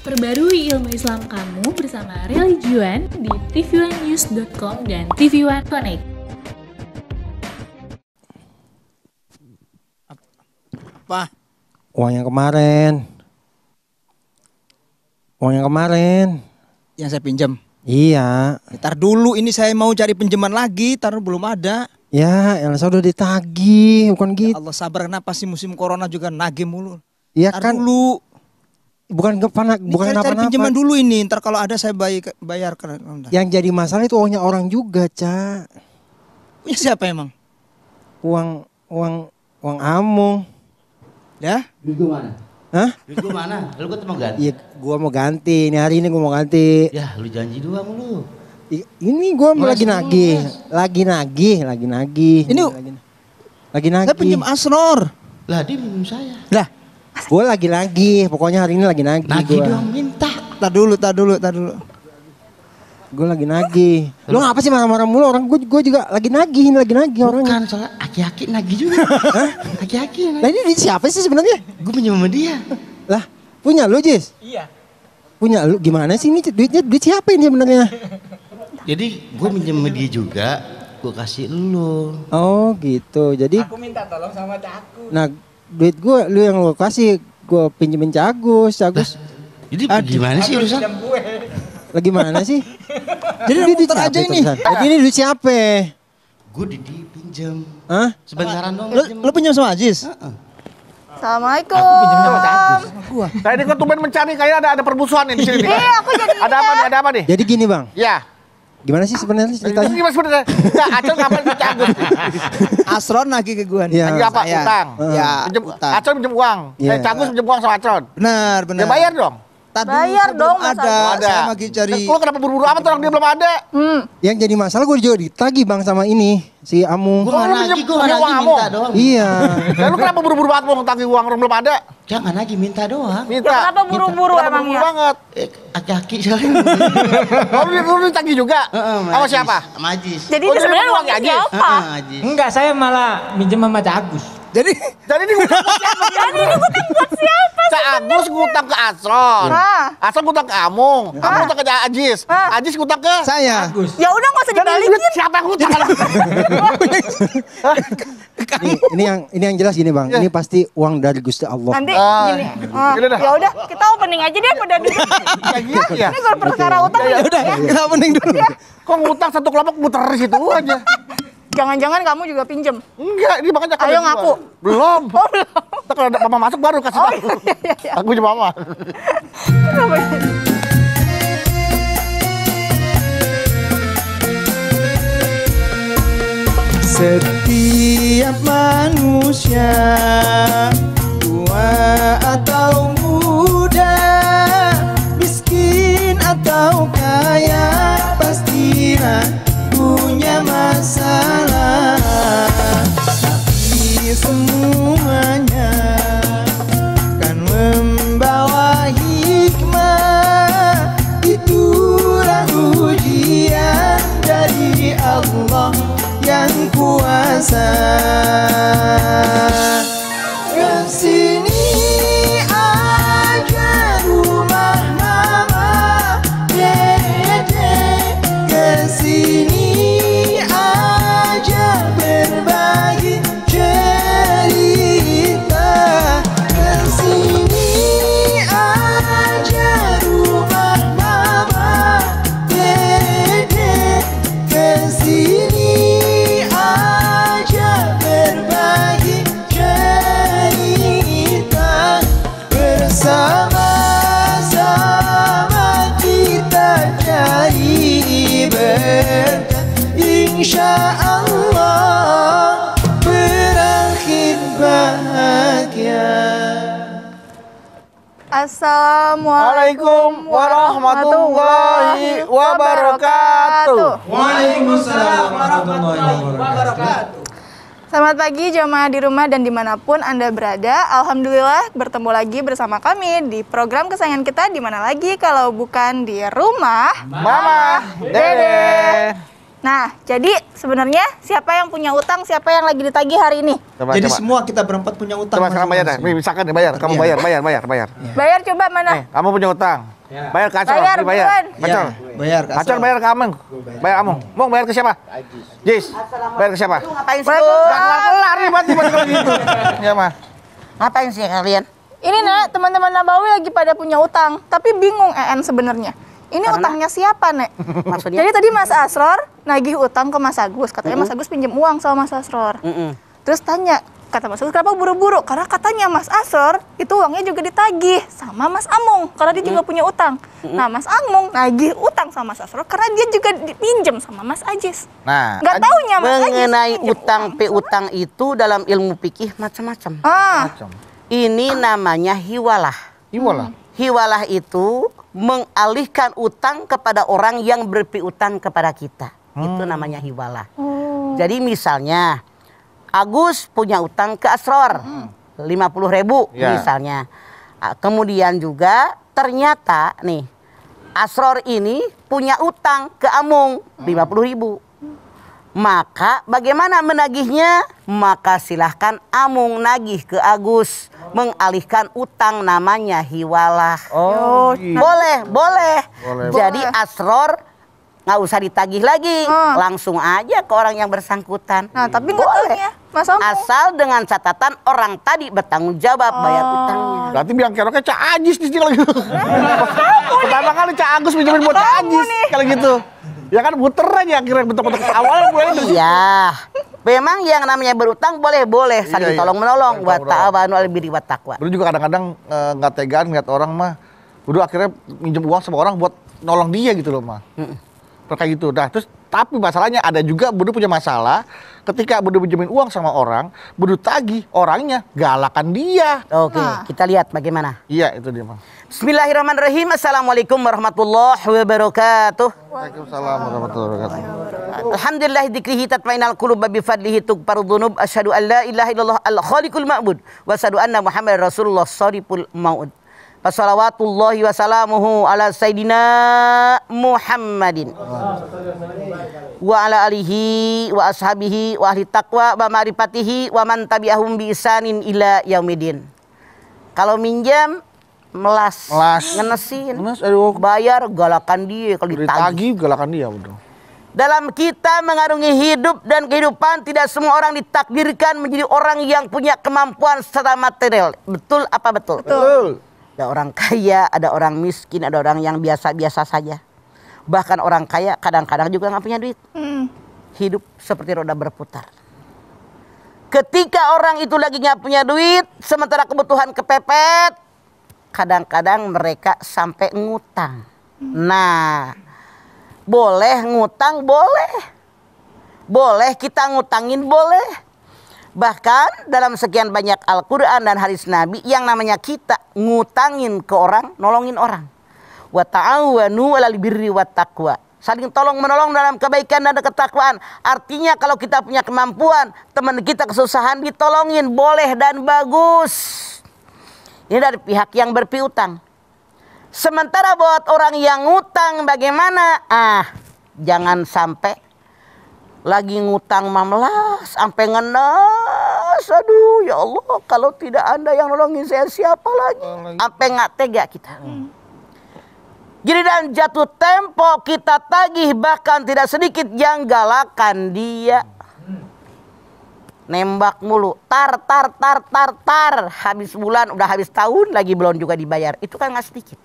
Perbarui ilmu Islam kamu bersama Religion di tv1news.com dan TV One Connect. Apa? Uang yang kemarin. Yang saya pinjam. Iya. Ntar dulu ini saya mau cari pinjaman lagi, ntar belum ada. Ya, Elsa udah ditagih, bukan gitu. Ya Allah sabar, kenapa sih musim corona juga nagih mulu? Iya Ntar kan. dulu. Bukan Cari apa-apa. pinjaman dulu ini, ntar kalau ada saya bayar. Yang jadi masalah itu uangnya orang juga, Ca. Punya siapa emang? Uang Amung. Ya? Duit gua mana? Hah? Duit gua mana? Lu kan mau ganti? Iya, gua mau ganti. Hari ini gua mau ganti. Ya, lu janji doang lu. Ini gua mau lagi nagih. Lagi nagih. Ini lagi nagih. saya pinjam Asror. Lah, dia minum saya. Lah, gua lagi nagih. Pokoknya hari ini lagi nagih. Nagih gua. doang minta. Tar dulu. Gue lagi nagih. Lu ngapa sih marah-marah mulu? Orang gue juga lagi nagih orangnya. Bukan, soalnya aki-aki nagih juga. Hah? Aki-aki Lah nagih. ini siapa sih sebenarnya? Gue pinjam sama dia. Lah, punya lu, Jis? Iya. Punya lu gimana sih ini duit siapa ini sebenarnya? Jadi gue pinjam sama dia juga, gue kasih lu. Oh, gitu. Jadi Aku minta tolong sama aku. nah, duit gue lu yang lu kasih gue pinjemin Cagus. Jadi gimana sih urusan? Lagi mana sih? Jadi Ini duit muter siapa aja itu, ini. San? Jadi ini duit siapa? Gue dipinjam. Hah? Sebentaran dong. Lu pinjam sama Ajis? Assalamualaikum. Aku pinjam sama Cagus. Gua. Saya ini kan tumben mencari kayak ada permusuhan nih di sini. nih. Iya, aku jadi Ada apa nih? Jadi gini, Bang. Ya. Gimana sih sebenarnya Ini ceritanya? gimana sebenarnya? Enggak, Acel ngapain ke Cagus? Asron nagih ke gua nih. Iya. Lagi apa? Saya. Utang. Ya, Pinjem, utang. Acel pinjem uang. Iya. Cagus pinjem uang sama Acel. Benar. Ya bayar dong. Tar dulu, Bayar belum dong, ada. masa Ada. Saya lagi cari. Lu kenapa buru-buru amat orang dia belum ada? Yang jadi masalah gue juga ditagih, Bang, sama ini si Amung. Gue nggak lu nagih, pinjem gue nggak uang nagih, kamu? minta doang. Iya. Ya lu kenapa buru-buru banget mau ngutangin uang orang belum ada? Jangan nagih, minta doang. Minta. Ya, kenapa buru-buru Kenapa emangnya? buru banget? Aki-aki soalnya. Oh, lu ditagih juga? Sama siapa? Sama Ajis. Jadi Oh, itu dia sebenarnya uang uangnya aja? siapa? Ajis. Enggak, saya malah minjem sama Cagus. Jadi Jadi ini ngutang ke siapa? Jadi ini bukan buat siapa? Cak Agus ngutang ke Asron. Hah? Asron ngutang ke Amung. Amung ngutang ke Ajis. Hah? Ajis ngutang ke saya. Ya udah nggak usah Jadi dibalikin. duit siapa yang ngutang? Ini yang jelas gini, Bang. Ini pasti uang dari Gusti Allah. Nanti Ah, gini. gini dah. Ya udah, kita opening aja deh pada dulu. Kayak gitu ya. Ini kalau perkara utang Ya udah, kita mending dulu. Kok ngutang satu kelompok muter di situ aja? Jangan-jangan kamu juga pinjem. Enggak, ini makanya Ayo ngaku. Belum. Oh belum. Ntar kalau ada mama masuk baru kasih tahu. iya. Aku cuma mama. Kenapa ini? Setiap manusia, tua atau muda, miskin atau kaya, pastilah punya masalah. Tapi semuanya kan membawa hikmah. Itulah ujian dari Allah yang kuasa. Kesini aja rumah mama, dede. Kesini aja berbagi cerita. Kesini aja rumah mama, dede. Kesini aja berbagi cerita. Bersama-sama kita cari berkat, insya Allah berakhir bahagia. Assalamualaikum warahmatullahi wabarakatuh. Waalaikumsalam warahmatullahi wabarakatuh. Selamat pagi jamaah di rumah dan dimanapun Anda berada. Alhamdulillah bertemu lagi bersama kami di program kesayangan kita. Di mana lagi kalau bukan di rumah Mama, Dede. Nah, jadi sebenarnya siapa yang punya utang, siapa yang lagi ditagih hari ini? Jadi semua kita berempat punya utang. Coba sekarang bayar dah. Misalkan nih bayar, kamu bayar. Bayar coba mana? Kamu punya utang. Bayar ke Acor, Bayar, bayar. buruan. Acor. Bayar ke Acor bayar ke Among. Bayar Among. Mong bayar ke siapa? Jis. Bayar ke siapa? Ngapain sih? Kelar nih tiba-tiba gitu. Ya mah. Ngapain sih kalian? Ini Nek, teman-teman Nabawi lagi pada punya utang, tapi bingung sebenarnya. Ini utangnya siapa, Nek? Maksudnya? Jadi tadi Mas Asror nagih utang ke Mas Agus, katanya Mas Agus pinjam uang sama Mas Asror. Terus tanya, kata Mas Agus, kenapa buru-buru? Karena katanya Mas Asror itu uangnya juga ditagih sama Mas Amung, karena dia juga punya utang. Nah, Mas Amung nagih utang sama Mas Asror karena dia juga dipinjam sama Mas Ajis. Nah, Nggak taunya Mas Ajis Mengenai pinjam utang uang. piutang itu dalam ilmu fikih macam-macam. macam. Ini namanya hiwalah. Iwolah. Hiwalah itu mengalihkan utang kepada orang yang berpiutang kepada kita. Itu namanya hiwalah. Jadi misalnya Agus punya utang ke Asror 50.000 Ya. misalnya. Kemudian juga ternyata nih Asror ini punya utang ke Amung 50.000. Maka bagaimana menagihnya? Maka silahkan Amung nagih ke Agus, mengalihkan utang, namanya hiwalah. Oh, gitu. Boleh. Jadi Boleh. Asror nggak usah ditagih lagi, langsung aja ke orang yang bersangkutan. Nah, tapi nggak Boleh. taunya Mas Amung. Asal dengan catatan orang tadi bertanggung jawab bayar utangnya. Berarti biang keroknya Cak Ajis di sini kalau gitu. Pertama kali Cak Agus pinjemin buat Cak Ajis kalau gitu. Ya kan muter aja akhirnya bentuk-bentuk awalnya mulai itu. Iya. Memang yang namanya berutang boleh saling Iya. tolong menolong. Saling Wa tolong-menolong. ta'awanu 'alal birri wat taqwa. Dulu juga kadang-kadang nggak tegaan ngeliat orang mah. Udah akhirnya minjem uang sama orang buat nolong dia gitu loh mah. Kayak gitu. Nah terus tapi masalahnya ada juga Budu punya masalah ketika Budu pinjemin uang sama orang, Budu tagih orangnya galakan dia. Oke, kita lihat bagaimana. Iya itu dia mah. Bismillahirrahmanirrahim. Assalamualaikum warahmatullahi wabarakatuh. Waalaikumsalam warahmatullahi wabarakatuh. Alhamdulillah dzikrihi tatmainal qulub bi fadlihi tughfaru dzunub asyhadu an la ilaha illallah al khaliqul ma'bud wa asyhadu anna muhammadar rasulullah shariful maud. Wassalawatullahi wassalamuhu ala sayyidina Muhammadin wa ala alihi wa ashabihi wa ahli taqwa wa ma'rifatihi wa man tabi'ahum bi isanin ila yaumidin. Kalau minjam melas. Ngenesin, aduh. bayar galakan dia. Kalau ditagih, Ditagih galakan dia udah. dalam kita mengarungi hidup dan kehidupan, tidak semua orang ditakdirkan menjadi orang yang punya kemampuan secara material. Betul apa betul? Betul. Ada orang kaya, ada orang miskin, ada orang yang biasa-biasa saja. Bahkan orang kaya kadang-kadang juga nggak punya duit. Hidup seperti roda berputar. Ketika orang itu lagi nggak punya duit, sementara kebutuhan kepepet, kadang-kadang mereka sampai ngutang. Nah, boleh ngutang, boleh. Boleh kita ngutangin, boleh. Bahkan dalam sekian banyak Al-Quran dan hadis Nabi, yang namanya kita ngutangin ke orang, nolongin orang. Wa ta'awanu 'alal birri wat taqwa. Saling tolong menolong dalam kebaikan dan ketakwaan. Artinya kalau kita punya kemampuan, teman kita kesusahan ditolongin, boleh dan bagus. Ini dari pihak yang berpiutang. Sementara buat orang yang ngutang bagaimana? Jangan sampai lagi ngutang mamlas sampai ngenes. Aduh ya Allah, kalau tidak Anda yang nolongin saya siapa lagi? Sampai nggak tega kita. Jadi dan jatuh tempo kita tagih, bahkan tidak sedikit yang galakan dia. Nembak mulu, tar. Habis bulan, udah habis tahun lagi belum juga dibayar. Itu kan nggak sedikit.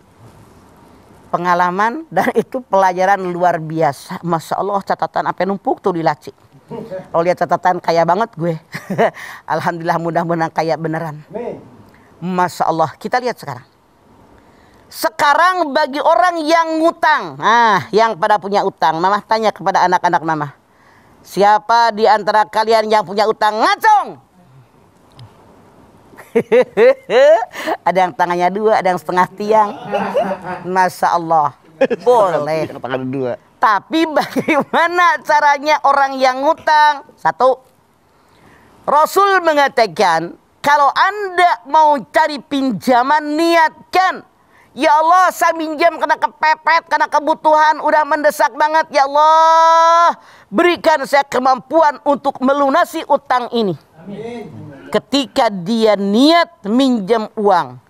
Pengalaman dan itu pelajaran luar biasa. Masya Allah, catatan sampai numpuk tuh di laci. Kalau lihat catatan kaya banget gue. Alhamdulillah, mudah-mudahan kaya beneran. Masya Allah, kita lihat sekarang. Sekarang bagi orang yang ngutang, yang pada punya utang, Mama tanya kepada anak-anak Mama, siapa di antara kalian yang punya utang? Ngacong. Ada yang tangannya dua, ada yang setengah tiang. Masya Allah, boleh. Tangan dua. Tapi bagaimana caranya orang yang ngutang? Satu, Rasul mengatakan, kalau Anda mau cari pinjaman, niatkan Ya Allah, saya minjam karena kepepet, karena kebutuhan udah mendesak banget. Ya Allah, berikan saya kemampuan untuk melunasi utang ini. Amin. Ketika dia niat minjam uang,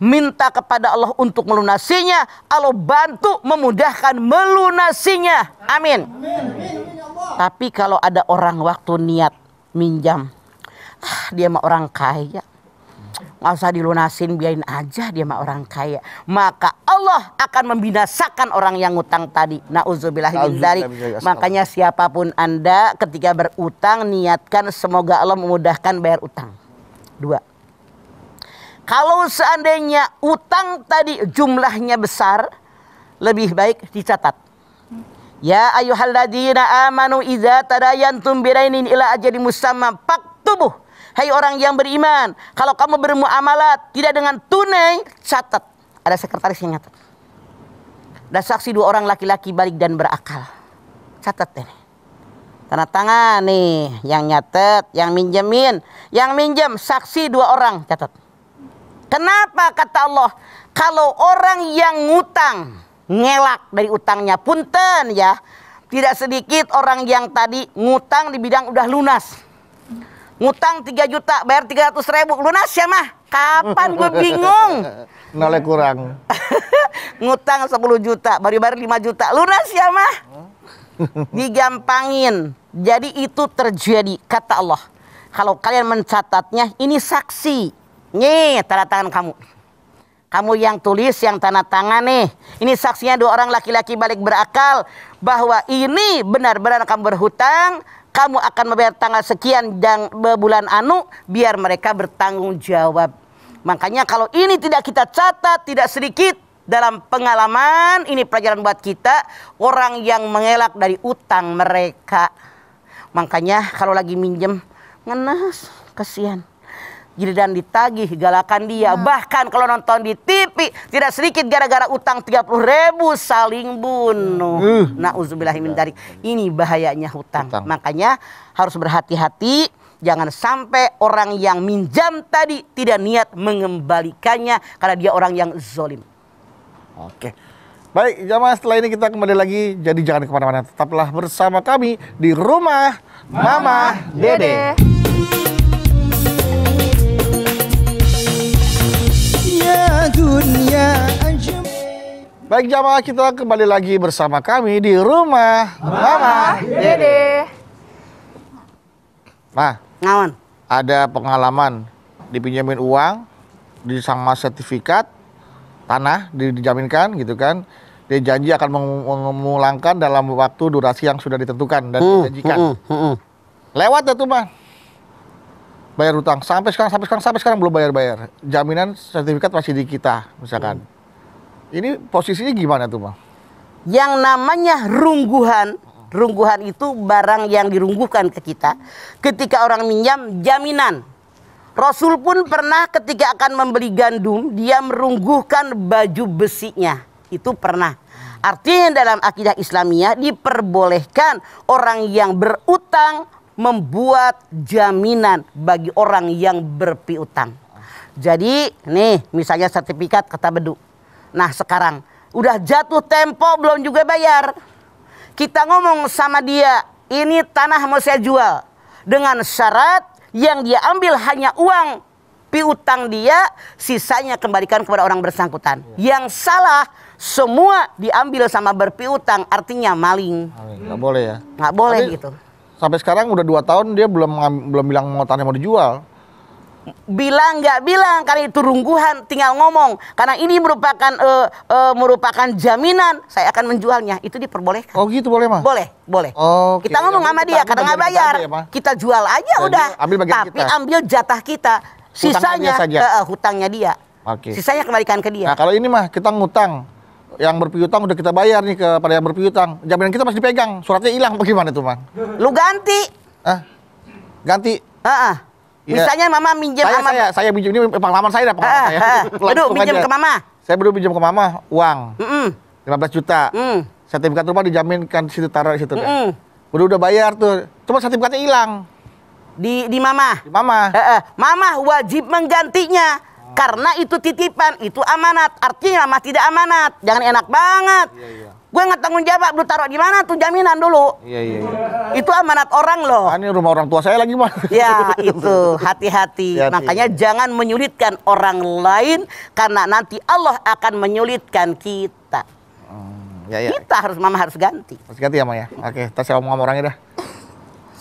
minta kepada Allah untuk melunasinya, Allah bantu memudahkan melunasinya. Amin. Tapi kalau ada orang waktu niat minjam, dia mah orang kaya, nggak usah dilunasin, biarin aja, dia mah orang kaya, maka Allah akan membinasakan orang yang ngutang tadi. Nauzubillah min dzalik. Makanya siapapun Anda ketika berutang, niatkan semoga Allah memudahkan bayar utang. 2. Kalau seandainya utang tadi jumlahnya besar, lebih baik dicatat. Ya ayyuhalladzina amanu idza tadayantum birainin ila ajalin musamma faktubuh. Hai orang yang beriman, kalau kamu bermuamalat tidak dengan tunai, catat. Ada sekretaris yang nyatat. Ada saksi 2 orang laki-laki balik dan berakal. Catat ini. Tanda tangan nih, yang nyatet, yang minjemin. Yang minjem saksi 2 orang, catat. Kenapa kata Allah? Kalau orang yang ngutang, ngelak dari utangnya, punten ya. Tidak sedikit orang yang tadi ngutang di bidang udah lunas. Ngutang 3 juta, bayar 300.000, lunas ya mah? Kapan gue bingung. Nolnya kurang. Ngutang 10 juta, baru bayar 5 juta, lunas ya mah? Digampangin. Jadi itu terjadi, kata Allah. Kalau kalian mencatatnya, ini saksi. Nih, tanda tangan kamu. Kamu yang tulis, yang tanda tangan nih. Ini saksinya 2 orang laki-laki balik berakal. Bahwa ini benar-benar kamu berhutang. Kamu akan membayar tanggal sekian dan bulan anu, biar mereka bertanggung jawab. Makanya kalau ini tidak kita catat, tidak sedikit dalam pengalaman, ini pelajaran buat kita, orang yang mengelak dari utang mereka. Makanya kalau lagi minjem, ngenes, kasihan. Giliran ditagih, galakan dia. Bahkan kalau nonton di TV, tidak sedikit gara-gara utang 30.000 saling bunuh. Nauzubillahi min dzalik. Ini bahayanya hutang. Makanya harus berhati-hati. Jangan sampai orang yang minjam tadi tidak niat mengembalikannya karena dia orang yang zalim. Oke. Baik, jamaah, setelah ini kita kembali lagi. Jadi jangan kemana-mana. Tetaplah bersama kami di Rumah Mama Dede. Baik jamaah, kita kembali lagi bersama kami di Rumah Mama Dede. Nah, Ngawan. ada pengalaman dipinjemin uang, sama sertifikat tanah dijaminkan gitu kan. Dia janji akan memulangkan dalam waktu durasi yang sudah ditentukan dan dijanjikan. Lewat ya tuh mah. Bayar utang sampai sekarang belum bayar. Jaminan sertifikat masih di kita misalkan. Ini posisinya gimana tuh bang? Yang namanya rungguhan itu barang yang dirungguhkan ke kita. Ketika orang minjam, jaminan. Rasul pun pernah ketika akan membeli gandum, dia merungguhkan baju besinya. Itu pernah. Artinya dalam akidah Islamiyah diperbolehkan orang yang berutang membuat jaminan bagi orang yang berpiutang. Jadi nih misalnya sertifikat kata Bedu. Nah sekarang udah jatuh tempo belum juga bayar. Kita ngomong sama dia, ini tanah mau saya jual. Dengan syarat yang dia ambil hanya uang piutang dia, sisanya kembalikan kepada orang bersangkutan. Yang salah semua diambil sama berpiutang, artinya maling. Nggak boleh ya? Nggak boleh. Tapi, gitu. Sampai sekarang udah 2 tahun dia belum bilang mau tanah mau dijual. Bilang nggak bilang, karena itu rungguhan, tinggal ngomong. Karena ini merupakan jaminan saya akan menjualnya, itu diperbolehkan. Oh gitu boleh mah? Boleh. Oh, kita ngomong sama dia, karena nggak bayar, kita jual aja udah. Tapi ambil jatah kita, sisanya hutangnya dia. Sisanya kembalikan ke dia. Nah kalau ini mah kita ngutang, yang berpiutang udah kita bayar nih kepada yang berpiutang, jaminan kita masih dipegang, suratnya hilang, bagaimana tuh bang? Lu ganti. Ganti? Misalnya mama minjem sama saya minjem, ini pengalaman saya. Aduh, minjem ke mama. Saya baru minjem ke mama uang 15 juta. Sertifikat rumah dijaminkan di situ, taruh di situ. Udah bayar tuh, cuma sertifikatnya hilang. Di mama. Di mama. Mama wajib menggantinya. Karena itu titipan, itu amanat. Artinya mah tidak amanat. Jangan enak banget. Gue nggak tanggung jawab, lu taruh di mana tuh jaminan dulu. Iya. Itu amanat orang loh. Ini rumah orang tua saya lagi, Mas. Ya, itu hati-hati. Makanya jangan menyulitkan orang lain karena nanti Allah akan menyulitkan kita. Kita mama harus ganti. Harus ganti ya, Ma ya. Oke, kita saya ngomong sama orangnya dah.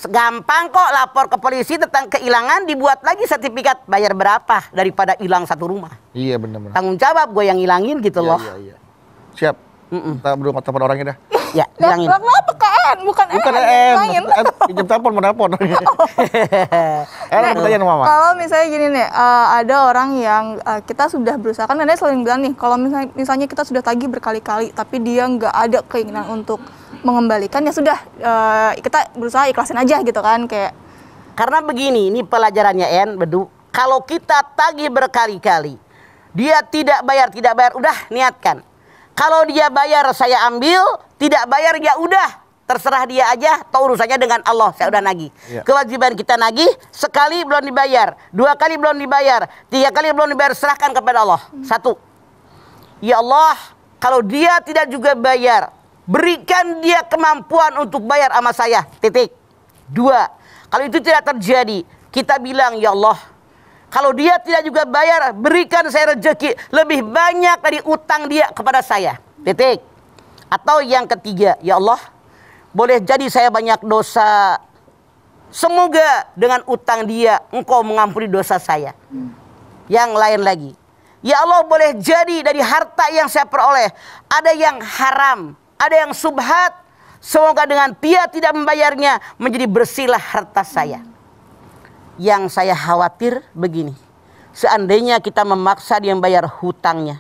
Gampang kok lapor ke polisi tentang kehilangan, dibuat lagi sertifikat, bayar berapa daripada hilang satu rumah. Iya, benar-benar. Tanggung jawab gue yang hilangin gitu loh. Iya. Siap. Kita berdua telepon orangnya dah. Ya, hilangin. Kenapa KN? Bukan hilangin. Pinjam telepon, mau telepon. Pertanyaan Mama. Kalau misalnya gini nih, ada orang yang kita sudah berusaha, kan nenek selalu bilang nih, kalau misalnya kita sudah tagih berkali-kali, tapi dia nggak ada keinginan untuk mengembalikan, ya sudah, kita berusaha ikhlasin aja gitu kan, kayak. Karena begini, ini pelajarannya Bedu. Kalau kita tagih berkali-kali, dia tidak bayar, udah niatkan. Kalau dia bayar saya ambil, tidak bayar ya udah, terserah dia aja, atau urusannya dengan Allah, saya udah nagih. Kewajiban kita nagih, sekali belum dibayar, 2 kali belum dibayar, 3 kali belum dibayar, serahkan kepada Allah. 1. Ya Allah, kalau dia tidak juga bayar, berikan dia kemampuan untuk bayar sama saya. Titik. 2. Kalau itu tidak terjadi, kita bilang ya Allah, kalau dia tidak juga bayar, berikan saya rezeki lebih banyak dari utang dia kepada saya. Titik. Atau yang ketiga, ya Allah, boleh jadi saya banyak dosa. Semoga dengan utang dia, Engkau mengampuni dosa saya. Yang lain lagi. Ya Allah, boleh jadi dari harta yang saya peroleh, ada yang haram, ada yang subhat. Semoga dengan dia tidak membayarnya, menjadi bersihlah harta saya. Yang saya khawatir begini, seandainya kita memaksa dia membayar hutangnya,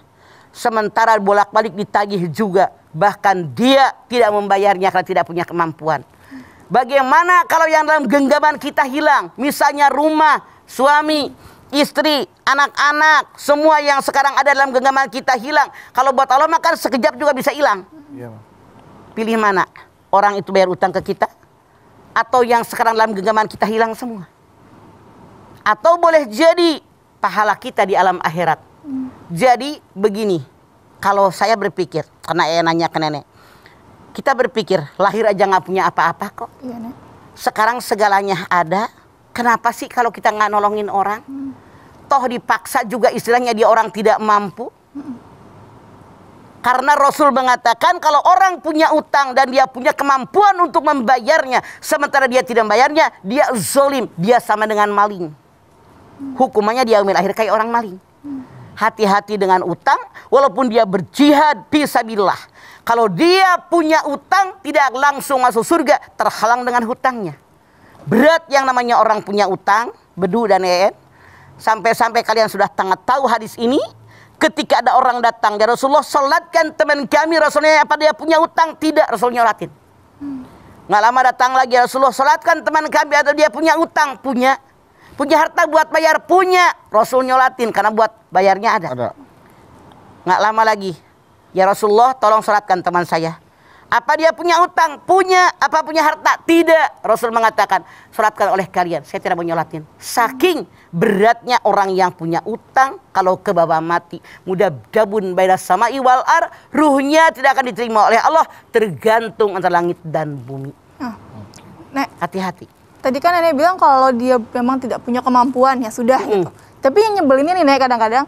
sementara bolak-balik ditagih juga, bahkan dia tidak membayarnya karena tidak punya kemampuan. Bagaimana kalau yang dalam genggaman kita hilang, misalnya rumah, suami, istri, anak-anak, semua yang sekarang ada dalam genggaman kita hilang. Kalau buat Allah makan sekejap juga bisa hilang. Pilih mana? Orang itu bayar utang ke kita, atau yang sekarang dalam genggaman kita hilang semua? Atau boleh jadi pahala kita di alam akhirat. Jadi begini, kalau saya berpikir, karena nanya ke nenek, kita berpikir lahir aja nggak punya apa-apa kok. Iya, Nek. Sekarang segalanya ada. Kenapa sih kalau kita nggak nolongin orang? Toh dipaksa juga istilahnya dia orang tidak mampu. Karena Rasul mengatakan kalau orang punya utang dan dia punya kemampuan untuk membayarnya, sementara dia tidak membayarnya, dia zolim, dia sama dengan maling. Hukumannya di yaumil akhir kayak orang maling. Hati-hati dengan utang, walaupun dia berjihad fisabilillah. Kalau dia punya utang, tidak langsung masuk surga, terhalang dengan hutangnya. Berat yang namanya orang punya utang, Bedu dan EN. Sampai-sampai kalian sudah sangat tahu hadis ini. Ketika ada orang datang, ya Rasulullah, salatkan teman kami. Rasulnya apa dia punya utang? Tidak, Rasulnya nyolatin. Nggak lama datang lagi, ya Rasulullah, salatkan teman kami atau dia punya utang? Punya. Punya harta buat bayar? Punya. Rasul nyolatin karena buat bayarnya ada. Nggak lama lagi, ya Rasulullah, tolong salatkan teman saya. Apa dia punya utang? Punya. Apa punya harta? Tidak. Rasul mengatakan, salatkan oleh kalian, saya tidak mau nyolatin. Saking beratnya orang yang punya utang, kalau ke bawah mati, mudabdabun baina sama'i wal ar, ruhnya tidak akan diterima oleh Allah, tergantung antara langit dan bumi. Nek, hati-hati. Tadi kan nenek bilang kalau dia memang tidak punya kemampuan, ya sudah gitu. Tapi yang nyebelinnya nih, Nek, kadang-kadang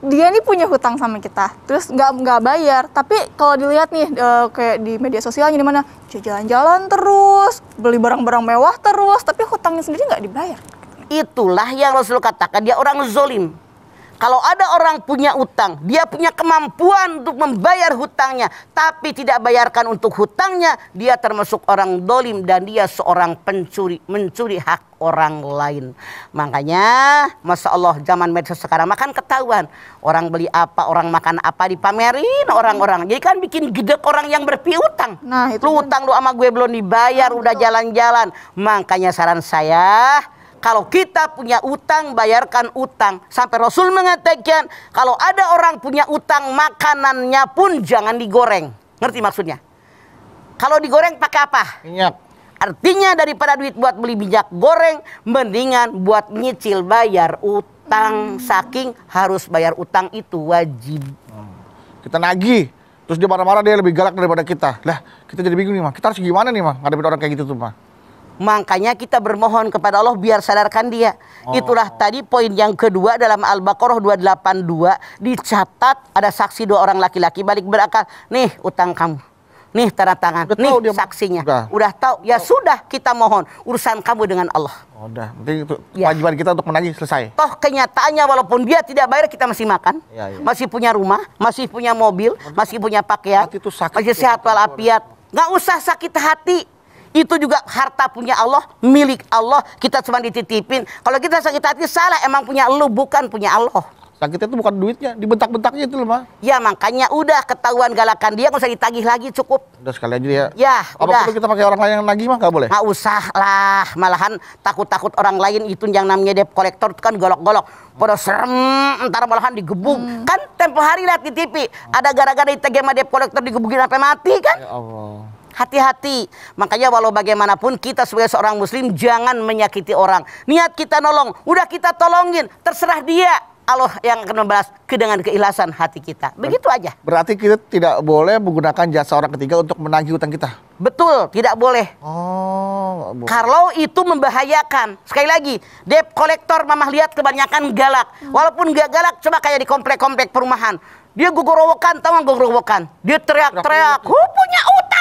dia nih punya hutang sama kita, terus nggak bayar. Tapi kalau dilihat nih kayak di media sosialnya di mana jalan-jalan terus, beli barang-barang mewah terus, tapi hutangnya sendiri nggak dibayar. Itulah yang Rasul katakan, dia orang zolim. Kalau ada orang punya utang, dia punya kemampuan untuk membayar hutangnya, tapi tidak bayarkan untuk hutangnya, dia termasuk orang dolim dan dia seorang pencuri, mencuri hak orang lain. Makanya, Masya Allah, zaman medsos sekarang makan ketahuan. Orang beli apa, orang makan apa, dipamerin orang-orang. Jadi kan bikin gedek orang yang berpiutang. Nah, itu lu utang lu sama gue belum dibayar, udah jalan-jalan. Makanya saran saya, kalau kita punya utang, bayarkan utang. Sampai Rasul mengatakan, kalau ada orang punya utang, makanannya pun jangan digoreng. Ngerti maksudnya? Kalau digoreng pakai apa? Minyak. Artinya daripada duit buat beli minyak goreng, mendingan buat nyicil bayar utang. utang, saking harus bayar utang itu wajib. Kita nagih, terus dia marah-marah, dia lebih galak daripada kita. Lah, kita jadi bingung nih, mah. Kita harus gimana nih, mah? Ngadepin orang kayak gitu tuh, mah. Makanya kita bermohon kepada Allah biar sadarkan dia. Itulah tadi poin yang kedua dalam Al-Baqarah 282, dicatat ada saksi 2 orang laki-laki balik berakal. Nih utang kamu. Nih tanda tangan. Udah nih tahu dia, saksinya. udah. Udah tahu. Ya sudah, kita mohon urusan kamu dengan Allah. Udah, penting itu Ya. kewajiban kita untuk menagih selesai. Toh kenyataannya walaupun dia tidak bayar, kita masih makan, Ya, ya. masih punya rumah, masih punya mobil, masih punya pakaian, Hati itu sakit masih tuh, sehat walafiat. Nggak usah sakit hati. Itu juga harta punya Allah, milik Allah, kita cuma dititipin. Kalau kita sakit hati salah, emang punya lu, bukan punya Allah. Sakitnya itu bukan duitnya, dibentak-bentaknya itu loh, mah. Ya makanya udah ketahuan galakan dia, nggak usah ditagih lagi, cukup. Udah sekali aja dia. Ya, Apa udah. perlu kita pakai orang lain yang nagih mah nggak boleh? Nggak usah lah, malahan takut-takut orang lain itu yang namanya debt collector itu kan golok-golok. Pada serem, ntar malahan digebuk. Kan tempo hari lihat di TV, ada gara-gara ditagih sama debt collector digebukin sampai mati kan? Ya Allah. Hati-hati. Makanya walau bagaimanapun kita sebagai seorang muslim jangan menyakiti orang. Niat kita nolong, udah kita tolongin, terserah dia. Allah yang akan membalas dengan keikhlasan hati kita. Begitu aja. Berarti kita tidak boleh menggunakan jasa orang ketiga untuk menagih utang kita. Betul, tidak boleh. Oh, Kalau itu membahayakan. Sekali lagi, debt collector mamah lihat kebanyakan galak. Walaupun gak galak, coba kayak di komplek-komplek perumahan. Dia gogorowokan, tahu nggak gogorowokan? Dia teriak-teriak, punya utang.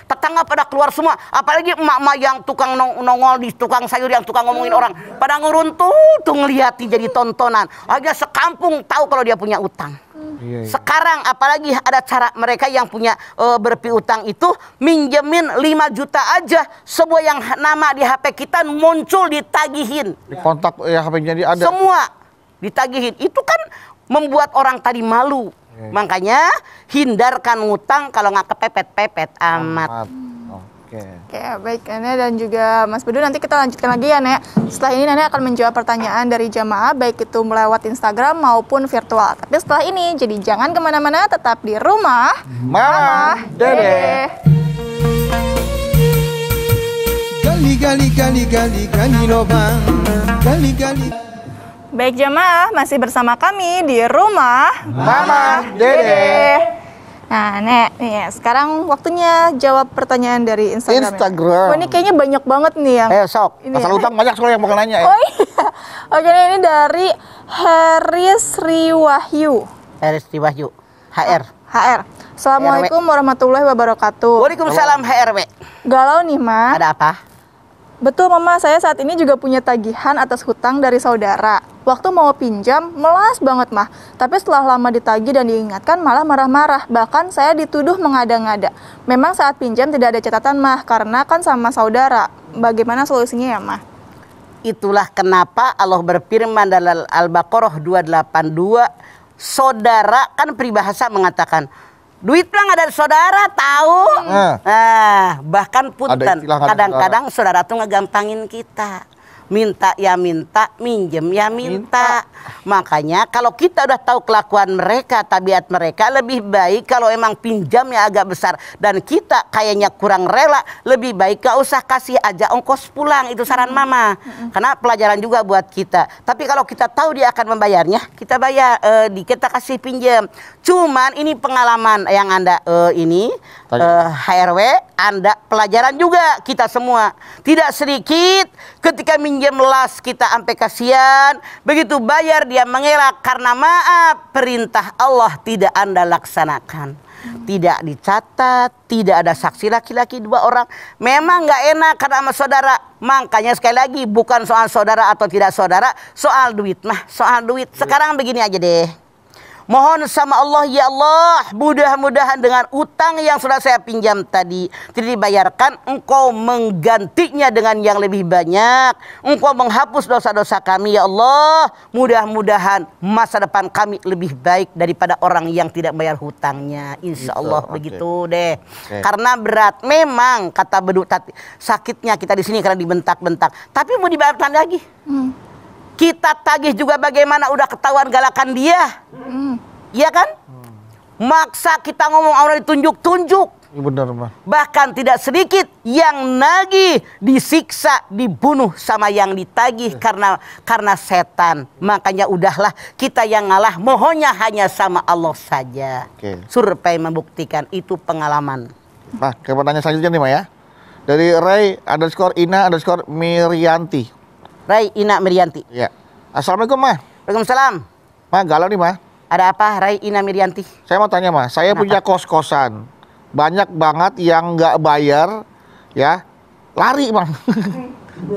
Tetangga pada keluar semua. Apalagi emak-emak yang tukang nongol di tukang sayur, yang tukang ngomongin orang. Pada nguruntuh tuh ngeliatin jadi tontonan. Akhirnya sekampung tahu kalau dia punya utang. Sekarang apalagi ada cara mereka yang punya berpiutang itu minjemin 5 juta aja, sebuah yang nama di HP kita muncul ditagihin. di kontak ya HP-nya dia ada. Semua ditagihin. Itu kan membuat orang tadi malu. Makanya hindarkan ngutang kalau nggak kepepet-pepet amat. Oke. Oke, baik Nenek dan juga Mas Bedu, nanti kita lanjutkan lagi ya Nek. Setelah ini Nenek akan menjawab pertanyaan dari jamaah baik itu melewat Instagram maupun virtual. Tapi setelah ini, jadi jangan kemana-mana, tetap di rumah. Mama, Dede. Gali gali gali gali gali lobang. Gali gali. Baik jamaah, masih bersama kami di rumah Mama, Dede. Nah Nek, nih sekarang waktunya jawab pertanyaan dari Instagram. Instagram. Oh, ini kayaknya banyak banget nih yang Ayo sok. ini Asal ya. utang banyak soalnya yang bakal nanya ya. Oh iya. Oke, ini dari Heris Riwahyu. Heris Wahyu. HR. HR. Assalamualaikum warahmatullahi wabarakatuh. Waalaikumsalam HRW. Galau nih, Ma. Ada apa? Betul, Mama. Saya saat ini juga punya tagihan atas hutang dari saudara. Waktu mau pinjam, melas banget, Mah. Tapi setelah lama ditagih dan diingatkan, malah marah-marah. Bahkan saya dituduh mengada-ngada. Memang saat pinjam tidak ada catatan, Mah, karena kan sama saudara. Bagaimana solusinya ya, Mah? Itulah kenapa Allah berfirman dalam Al-Baqarah 282, saudara kan peribahasa mengatakan, duit mah nggak dari saudara, tahu? Bahkan punten, Ada istilah nggak dari kadang-kadang saudara tuh ngegampangin kita. Minta ya minta, minjem ya minta. Makanya kalau kita udah tahu kelakuan mereka, tabiat mereka, lebih baik kalau emang pinjamnya agak besar dan kita kayaknya kurang rela, lebih baik gak usah kasih aja ongkos pulang. Itu saran Mama. Karena pelajaran juga buat kita. Tapi kalau kita tahu dia akan membayarnya, kita bayar, kita kasih pinjam. Cuman ini pengalaman yang Anda ini HRW, Anda pelajaran juga kita semua. Tidak sedikit ketika minjem las kita sampai kasihan, begitu bayar dia mengelak karena maaf perintah Allah tidak Anda laksanakan. Tidak dicatat, tidak ada saksi laki-laki 2 orang. Memang nggak enak karena sama saudara. Makanya sekali lagi bukan soal saudara atau tidak saudara, soal duit mah, soal duit. Sekarang begini aja deh. Mohon sama Allah, ya Allah, mudah-mudahan dengan utang yang sudah saya pinjam tadi tidak dibayarkan, Engkau menggantinya dengan yang lebih banyak. Engkau menghapus dosa-dosa kami, ya Allah. Mudah-mudahan masa depan kami lebih baik daripada orang yang tidak bayar hutangnya. Insya Allah begitu deh. Karena berat memang, kata Bedu tadi, sakitnya kita di sini karena dibentak-bentak. Tapi mau dibayarkan lagi. Kita tagih juga bagaimana udah ketahuan galakan dia. Iya kan? Maksa kita ngomong orang ditunjuk-tunjuk. Benar, mah. Bahkan tidak sedikit yang nagih disiksa, dibunuh sama yang ditagih karena setan. Makanya udahlah kita yang ngalah mohonnya hanya sama Allah saja. Survei membuktikan itu pengalaman. Nah, ke pertanyaan selanjutnya nih, Ma ya. Dari Ray_Ina_Mirianti. Ray Ina Mirianti. Ya. Assalamualaikum, Ma. Waalaikumsalam. Ma, galau nih, Ma. Ada apa, Ray Ina Mirianti? Saya mau tanya, Ma. Saya punya kos-kosan. Banyak banget yang nggak bayar, ya. Lari, Bang.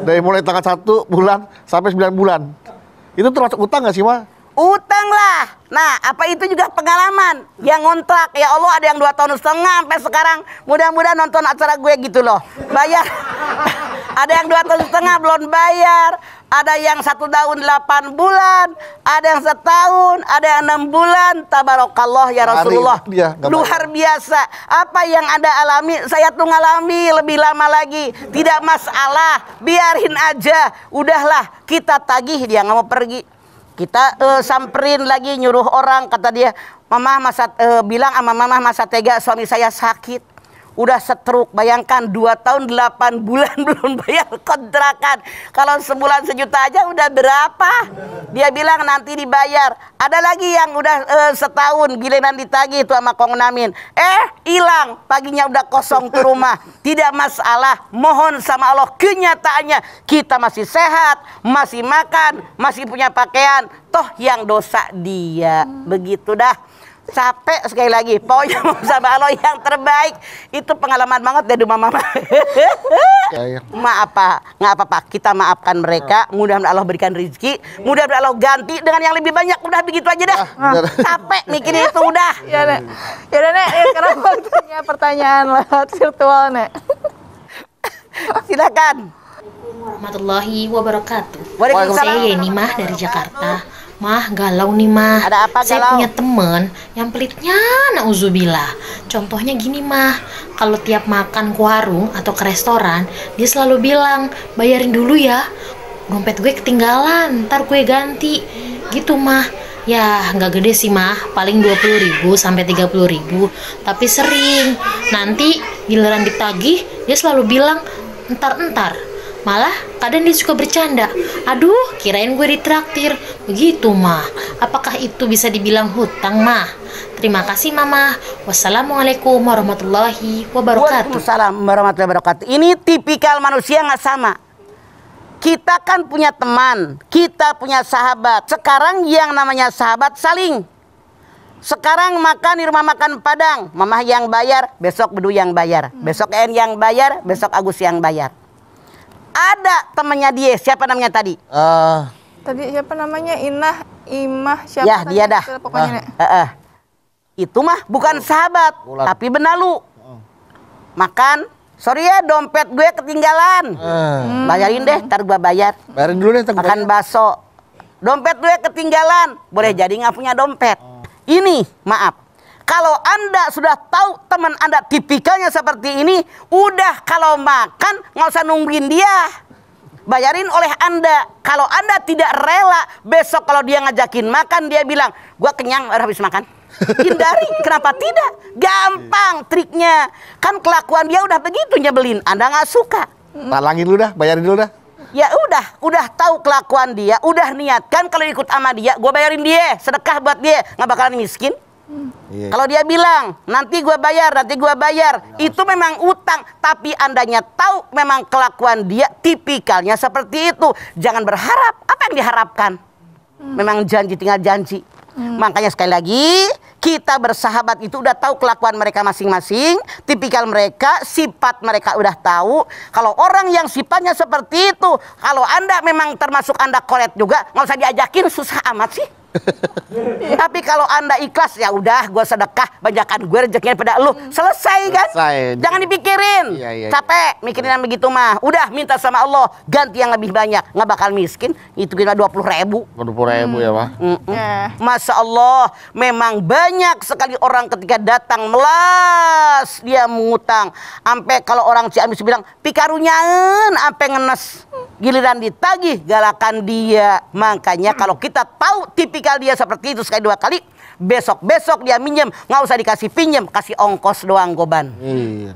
Dari mulai tanggal 1 bulan sampai 9 bulan. Itu termasuk utang nggak sih, Ma? Utang lah. Nah, apa itu juga pengalaman. Yang ngontrak, ya Allah ada yang 2,5 tahun sampai sekarang. Mudah-mudahan nonton acara gue gitu loh. Bayar. Ada yang 2,5 tahun belum bayar. Ada yang 1 tahun 8 bulan. Ada yang setahun. Ada yang 6 bulan. Tabarakallah ya Rasulullah. Luar biasa. Apa yang Anda alami, saya tuh ngalami lebih lama lagi. Tidak masalah. Biarin aja. Udahlah, kita tagih, dia nggak mau pergi. Kita samperin lagi, nyuruh orang, kata dia, Mama masa bilang sama Mama masa tega suami saya sakit. Udah stroke, bayangkan 2 tahun 8 bulan belum bayar kontrakan. Kalau sebulan 1 juta aja udah berapa? Dia bilang nanti dibayar. Ada lagi yang udah setahun giliran ditagih itu sama Kong Namin. Hilang, paginya udah kosong tuh rumah. Tidak masalah, mohon sama Allah. Kenyataannya kita masih sehat, masih makan, masih punya pakaian. Toh yang dosa dia. Begitu dah. Capek sekali lagi, pokoknya mau sama Allah yang terbaik. Itu pengalaman banget dari Mama. Maaf Pak, nggak apa-apa, kita maafkan mereka. Mudah-mudahan Allah berikan rezeki, mudah-mudahan Allah ganti dengan yang lebih banyak. Udah begitu aja dah. Capek mikirin itu udah. Ya Nek, Nek, sekarang waktunya pertanyaan lewat virtual Nek. Silakan. Warahmatullahi wabarakatuh. Waalaikumsalam. Saya Yeni Mah dari Jakarta. Mah, galau nih Mah. Ada apa Saya galau? punya temen yang pelitnya, nauzubillah. Contohnya gini Mah, kalau tiap makan ke warung atau ke restoran, dia selalu bilang, bayarin dulu ya, dompet gue ketinggalan, ntar gue ganti. Gitu Mah. Ya nggak gede sih Mah, paling 20.000 sampai 30.000. Tapi sering. Nanti giliran ditagih, dia selalu bilang, entar. Malah kadang dia suka bercanda, aduh kirain gue ditraktir. Begitu Mah. Apakah itu bisa dibilang hutang Mah? Terima kasih Mama. Wassalamualaikum warahmatullahi wabarakatuh. Waalaikumsalam warahmatullahi wabarakatuh. Ini tipikal manusia nggak sama. Kita kan punya teman, kita punya sahabat. Sekarang yang namanya sahabat saling. Sekarang makan di rumah makan Padang, Mama yang bayar, besok Bedu yang bayar, besok En yang bayar, besok Agus yang bayar. Ada temannya dia, siapa namanya tadi? Tadi siapa namanya? Imah, siapa? Ya, dia dah. Pokoknya Nek. Itu mah bukan sahabat, tapi benalu. Makan, sorry ya dompet gue ketinggalan. Bayarin deh, ntar gue bayar. Bayarin dulu deh. Makan bakso, dompet gue ketinggalan. Boleh jadi nggak punya dompet. Ini, maaf. Kalau Anda sudah tahu teman Anda tipikalnya seperti ini, udah kalau makan nggak usah nungguin dia. Bayarin oleh Anda. Kalau Anda tidak rela, besok kalau dia ngajakin makan, dia bilang, gua kenyang udah habis makan. Hindari, kenapa tidak? Gampang triknya. Kan kelakuan dia udah begitu nyebelin, Anda nggak suka. Talangin dulu dah, bayarin dulu dah. Ya udah tahu kelakuan dia, udah niatkan kalau ikut sama dia, gua bayarin dia, sedekah buat dia, nggak bakalan miskin. Kalau dia bilang nanti gua bayar, itu memang utang. Tapi andanya tahu memang kelakuan dia tipikalnya seperti itu. Jangan berharap apa yang diharapkan. Memang janji tinggal janji. Makanya sekali lagi kita bersahabat itu udah tahu kelakuan mereka masing-masing, tipikal mereka, sifat mereka udah tahu. Kalau orang yang sifatnya seperti itu, kalau Anda memang termasuk Anda koret juga, nggak usah diajakin, susah amat sih. Tapi kalau Anda ikhlas, ya udah gue sedekah, banyakan gue rezekinya pada lu, selesai kan? Jangan dipikirin. Capek mikirin yang begitu mah. Udah minta sama Allah ganti yang lebih banyak, nggak bakal miskin. Itu kira 20.000. 20.000 ya Pak. Masya Allah, memang banyak sekali orang ketika datang melas dia mengutang. Sampai kalau orang Ciamis bilang pikarunyaen, sampai ngenes. Giliran ditagih galakan dia. Makanya kalau kita tahu tipikal dia seperti itu sekali dua kali, Besok dia minjem, nggak usah dikasih pinjem, kasih ongkos doang goban. Iya.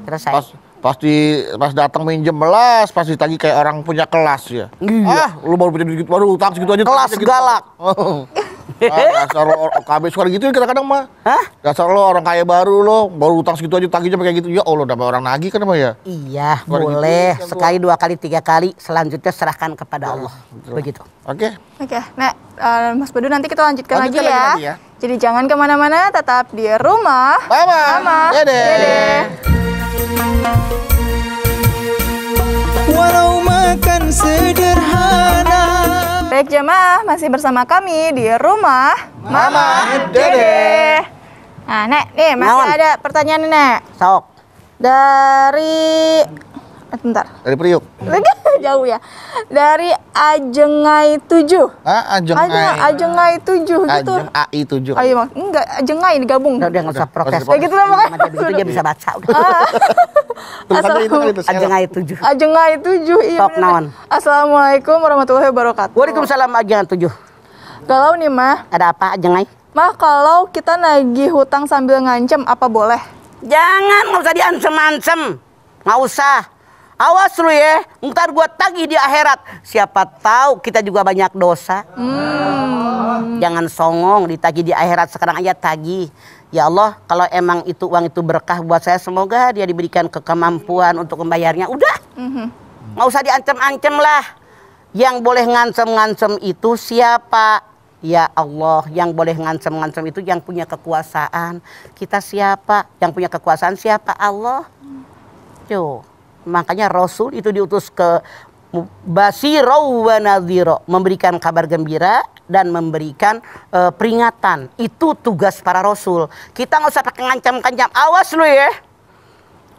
Selesai. Pas datang minjem melas, pas ditagih kayak orang punya kelas ya. Iya. Lu baru punya duit baru utang segitu aja. Kelas gitu. galak. Dasar lo KB suka gitu kadang-kadang mah. Hah? Dasar lo orang kaya baru lo, baru utang segitu aja tagihnya kayak gitu. Ya Allah, udah orang nagih kan mah ya. Iya, Suara gitu boleh. kan, Sekali, 2 kali, 3 kali, selanjutnya serahkan kepada Allah. Begitu. Oke. Oke, Nek, Mas Bedu nanti kita lanjutkan lagi Lanjutkan ya. lagi ya. Jadi jangan kemana-mana, tetap di rumah. Mama. Dede. Walau makan sederhana. Baik jamaah, masih bersama kami di rumah Mama Dede. Nah, Nek, nih masih Naon? ada pertanyaan nih, Nek. Sok. Dari bentar. Dari Priuk. Jauh ya. Dari Ajengai 7. Ajengai 7 gitu. Ajem AI 7. Ayo, enggak, Ajengai digabung. Udah nggak usah protes. Kayak gitu lah pokoknya. Sama dia begitu dia bisa baca. Udah. Tulisannya itu kali itu. Ajengai 7. Ajengai 7, iya Sok, bener. naon? Assalamualaikum warahmatullahi wabarakatuh. Waalaikumsalam Ajengai 7. Galau nih, Mah. Ada apa Ajengai? Mah, kalau kita nagih hutang sambil ngancem, apa boleh? Jangan, nggak usah diancem-ancem. Nggak usah. Awas lu ya, ntar gua tagih di akhirat. Siapa tahu kita juga banyak dosa. Jangan songong ditagih di akhirat, sekarang aja tagih. Ya Allah, kalau emang itu uang itu berkah buat saya, semoga dia diberikan kemampuan untuk membayarnya. Udah, nggak usah diancem-ancem lah. Yang boleh ngancem-ngancem itu siapa? Ya Allah, yang boleh ngancem-ngancem itu yang punya kekuasaan. Kita siapa? Yang punya kekuasaan siapa? Allah. Tuh. Makanya Rasul itu diutus ke Basirau wa nadhiro, memberikan kabar gembira dan memberikan peringatan. Itu tugas para Rasul. Kita nggak usah pakai ngancam-ngancam. Awas lu ya.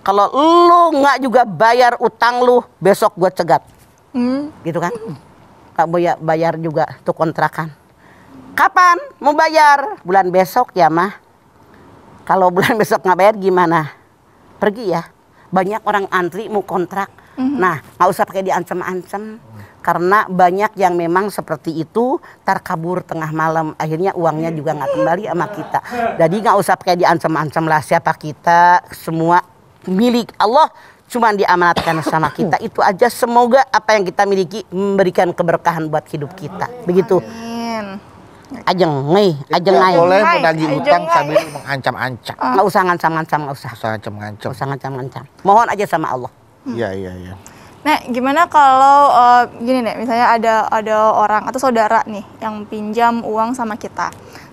Kalau lu nggak juga bayar utang lu, besok gua cegat. Gitu kan? Kamu ya bayar juga tuh kontrakan. Kapan mau bayar? Bulan besok ya mah. Kalau bulan besok nggak bayar gimana? Pergi ya. Banyak orang antri mau kontrak. Nah, nggak usah pakai diancam-ancam. Karena banyak yang memang seperti itu, terkabur tengah malam. Akhirnya uangnya juga nggak kembali sama kita. Jadi nggak usah pakai diancam-ancam lah. Siapa kita, semua milik Allah. Cuma diamanatkan sama kita. Itu aja, semoga apa yang kita miliki memberikan keberkahan buat hidup kita. Begitu. Amin. Ajengai. Boleh menagih hutang sambil mengancam-ancam. Nggak usah ngancam-ngancam, nggak usah. Usah ngancam-ngancam. Nggak usah ngancam-ngancam. Mohon aja sama Allah. Iya. Nek, gimana kalau gini Nek, misalnya ada orang atau saudara nih yang pinjam uang sama kita.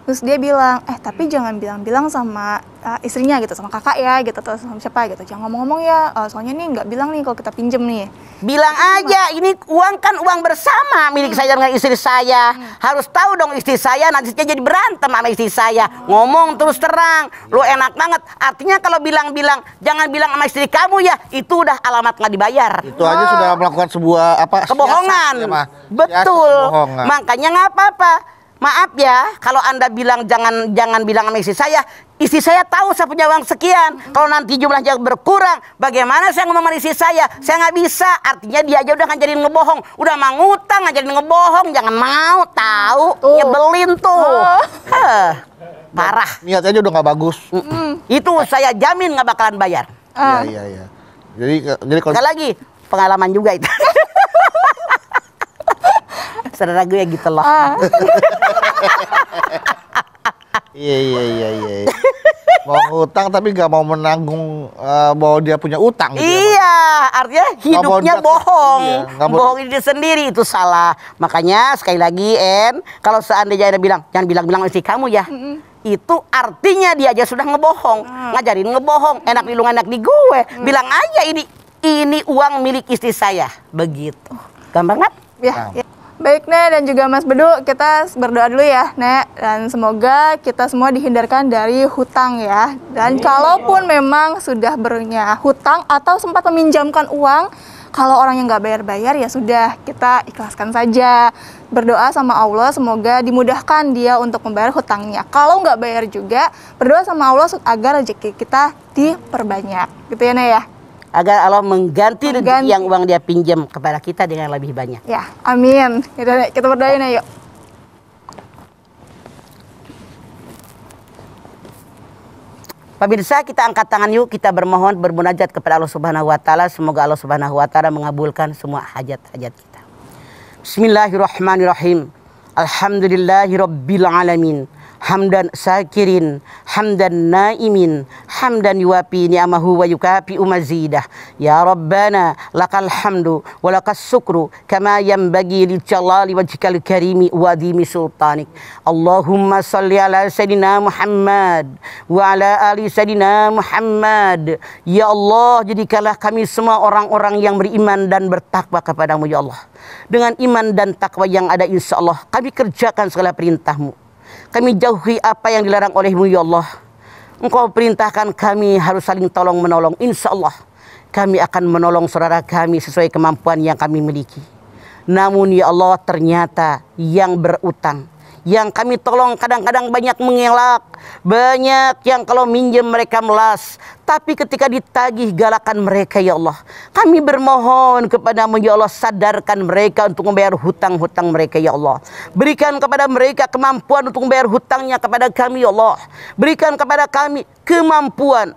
Terus dia bilang, tapi jangan bilang-bilang sama istrinya gitu, sama kakak ya gitu, atau sama siapa gitu. Jangan ngomong-ngomong ya, soalnya nih nggak bilang nih kalau kita pinjem nih. Bilang aja, ini uang kan uang bersama milik saya dengan istri saya. Harus tahu dong istri saya, nanti dia jadi berantem sama istri saya. Ngomong terus terang, lu enak banget. Artinya kalau bilang-bilang, jangan bilang sama istri kamu ya, itu udah alamat nggak dibayar. Itu aja sudah melakukan sebuah kebohongan. Siasat, ya, Ma. Betul. Siasat kebohongan. Makanya nggak apa-apa. Maaf ya, kalau Anda bilang jangan bilang sama istri saya tahu saya punya uang sekian. Kalau nanti jumlahnya berkurang, bagaimana saya ngomong sama istri saya? Saya nggak bisa. Artinya dia aja udah ngajarin ngebohong. Udah mau ngutang ngajarin ngebohong, jangan mau tahu. Nyebelin tuh. Parah. Niat aja udah nggak bagus. Itu saya jamin nggak bakalan bayar. Iya. Jadi kalau Sekali lagi pengalaman juga itu. Saudara gue gitu loh. Iya. Mau ngutang tapi nggak mau menanggung bahwa dia punya utang. Gitu Iya, artinya hidupnya bohong. Iya, Bohongin diri sendiri, itu salah. Makanya sekali lagi kalau seandainya ada bilang, jangan bilang-bilang istri kamu ya. Itu artinya dia aja sudah ngebohong, ngajarin ngebohong. Enak di lu, enak di gue. Bilang aja ini uang milik istri saya. Begitu. Gampang kan? Ya. Baik Nek dan juga Mas Bedu, kita berdoa dulu ya Nek, dan semoga kita semua dihindarkan dari hutang ya. Dan kalaupun memang sudah bernya hutang atau sempat meminjamkan uang, kalau orang yang nggak bayar-bayar ya sudah, kita ikhlaskan saja. Berdoa sama Allah semoga dimudahkan dia untuk membayar hutangnya. Kalau nggak bayar juga, berdoa sama Allah agar rezeki kita diperbanyak. Gitu ya Nek ya. Agar Allah mengganti rezeki yang uang dia pinjam kepada kita dengan lebih banyak. Ya, amin. Kita berdoain ya, yuk. Pemirsa, kita angkat tangan yuk, kita bermohon bermunajat kepada Allah Subhanahu wa taala. Semoga Allah Subhanahu wa taala mengabulkan semua hajat-hajat kita. Bismillahirrahmanirrahim. Alhamdulillahirabbil alamin. Hamdan sakirin, hamdan naimin, hamdan yuwafi ni'amahu wa yukafi mazidah. Ya Rabbana lakal hamdu wa lakas syukru kama yanbaghi li jalali wajhikal karimi wa dimi sultanik. Allahumma salli ala sayidina Muhammad wa ala ali sayidina Muhammad. Ya Allah, jadikanlah kami semua orang-orang yang beriman dan bertakwa kepadamu ya Allah. Dengan iman dan takwa yang ada insya Allah kami kerjakan segala perintahmu. Kami jauhi apa yang dilarang olehmu ya Allah. Engkau perintahkan kami harus saling tolong menolong. Insya Allah kami akan menolong saudara kami sesuai kemampuan yang kami miliki. Namun ya Allah, ternyata yang berutang, yang kami tolong kadang-kadang banyak mengelak, banyak yang kalau minjem mereka melas, tapi ketika ditagih galakan mereka ya Allah. Kami bermohon kepadamu ya Allah, sadarkan mereka untuk membayar hutang-hutang mereka ya Allah. Berikan kepada mereka kemampuan untuk membayar hutangnya kepada kami ya Allah. Berikan kepada kami kemampuan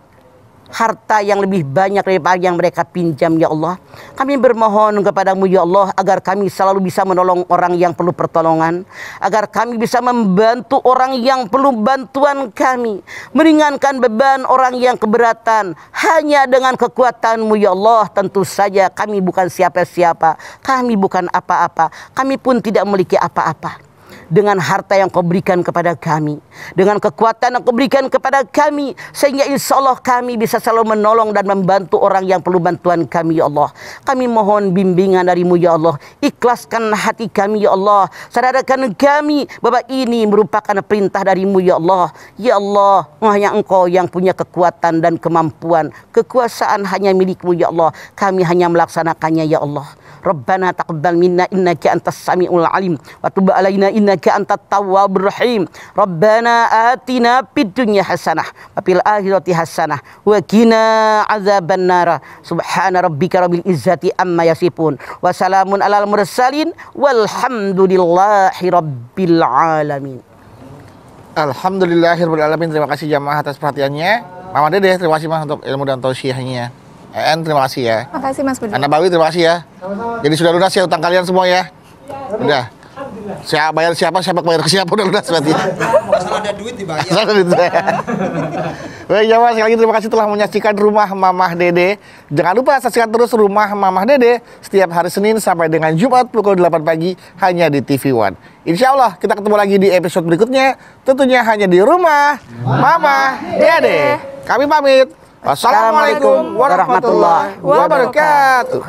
harta yang lebih banyak daripada yang mereka pinjam ya Allah. Kami bermohon kepadamu ya Allah agar kami selalu bisa menolong orang yang perlu pertolongan, agar kami bisa membantu orang yang perlu bantuan kami, meringankan beban orang yang keberatan hanya dengan kekuatanmu ya Allah. Tentu saja kami bukan siapa-siapa, kami bukan apa-apa, kami pun tidak memiliki apa-apa. Dengan harta yang kau berikan kepada kami, dengan kekuatan yang kau berikan kepada kami, sehingga insya Allah kami bisa selalu menolong dan membantu orang yang perlu bantuan kami ya Allah. Kami mohon bimbingan darimu ya Allah. Ikhlaskan hati kami ya Allah. Sadarkan kami bahwa ini merupakan perintah darimu ya Allah. Ya Allah, hanya engkau yang punya kekuatan dan kemampuan. Kekuasaan hanya milikmu ya Allah. Kami hanya melaksanakannya ya Allah. Rabbana taqabbal minna innaka antas samiul alim wa tub alaina innaka antat tawwabur rahim. Rabbana atina fid dunya hasanah wa fil akhirati hasanah wa qina azabannar. Subhana rabbika rabbil izzati amma yasifun wa salamun alal mursalin walhamdulillahi rabbil alamin. Alhamdulillahirabbil alamin. Terima kasih jamaah atas perhatiannya. Mama Dede, terima kasih Mas untuk ilmu dan tausiahnya. Terima kasih ya. Makasih Mas Budi. Anak Bawi, terima kasih ya. Jadi sudah lunas ya utang kalian semua ya? Udah. Siapa bayar siapa bayar ke siapa, udah lunas berarti. Asal ada duit dibayar. Asal ada duit dibayar. Baik jamaah, sekali lagi terima kasih telah menyaksikan Rumah Mamah Dede. Jangan lupa saksikan terus Rumah Mamah Dede setiap hari Senin sampai dengan Jumat pukul 8 pagi hanya di TV One. Insya Allah kita ketemu lagi di episode berikutnya, tentunya hanya di Rumah Mamah Dede. Kami pamit. Wassalamualaikum warahmatullahi wabarakatuh.